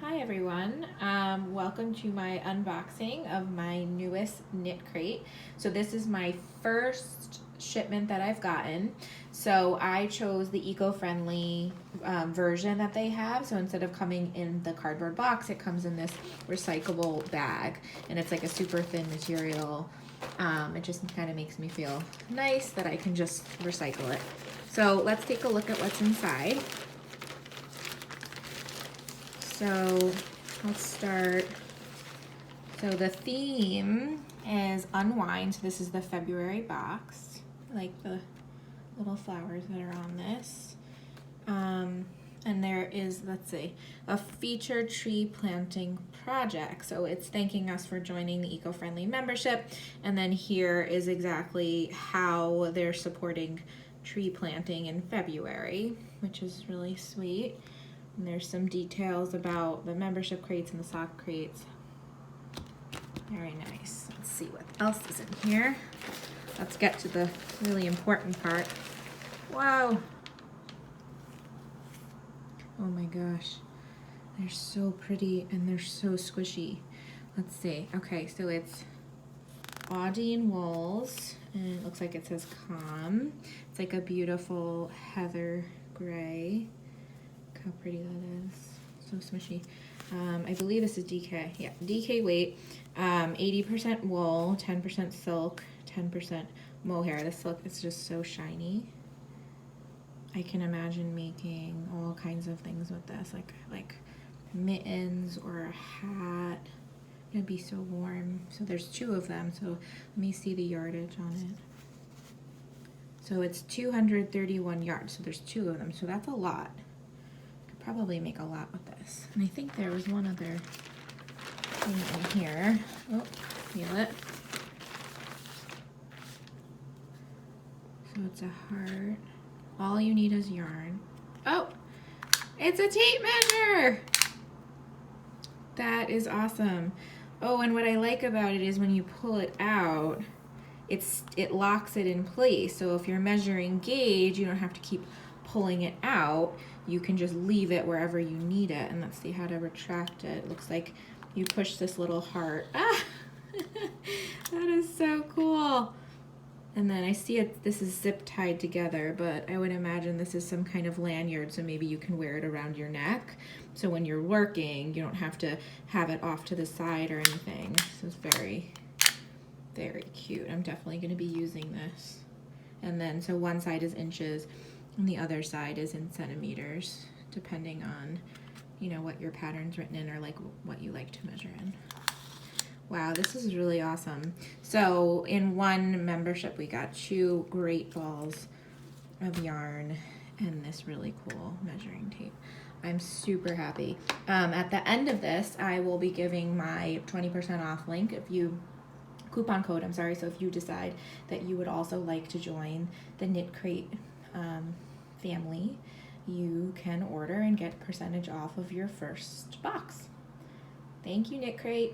Hi everyone, welcome to my unboxing of my newest Knitcrate. So this is my first shipment that I've gotten. So I chose the eco-friendly version that they have. So instead of coming in the cardboard box, it comes in this recyclable bag. And it's like a super thin material. It just kind of makes me feel nice that I can just recycle it. So let's take a look at what's inside. So let's start. So the theme is unwind. So this is the February box. I like the little flowers that are on this. And there is, let's see, a featured tree planting project. So it's thanking us for joining the eco-friendly membership. And then here is exactly how they're supporting tree planting in February, which is really sweet. And there's some details about the membership crates and the sock crates. Very nice. Let's see what else is in here. Let's get to the really important part. Wow. Oh my gosh. They're so pretty and they're so squishy. Let's see. Okay, so it's Audine wools, and it looks like it says calm. It's like a beautiful heather gray. Look how pretty that is. So smushy. I believe this is DK. Yeah, DK weight. 80% wool, 10% silk, 10% mohair. The silk is just so shiny. I can imagine making all kinds of things with this, like mittens or a hat. It'd be so warm. So there's two of them. So let me see the yardage on it. So it's 231 yards. So there's two of them. So that's a lot. Could probably make a lot with this. And I think there was one other thing in here. Oh, feel it. So it's a heart. All you need is yarn. Oh, it's a tape measure. That is awesome. Oh, and what I like about it is when you pull it out, it locks it in place. So if you're measuring gauge, you don't have to keep pulling it out. You can just leave it wherever you need it. And let's see how to retract it. It looks like you push this little heart. Ah, that is so cool. And then I see it, this is zip tied together, but I would imagine this is some kind of lanyard, so maybe you can wear it around your neck. So when you're working, you don't have to have it off to the side or anything. This is very, very cute. I'm definitely going to be using this. And then, so one side is inches, and the other side is in centimeters, depending on, you know, what your pattern's written in or like what you like to measure in. Wow, this is really awesome. So in one membership, we got 2 great balls of yarn and this really cool measuring tape. I'm super happy. At the end of this, I will be giving my 20% off link coupon code, I'm sorry. So if you decide that you would also like to join the Knitcrate family, you can order and get percentage off of your first box. Thank you, Knitcrate.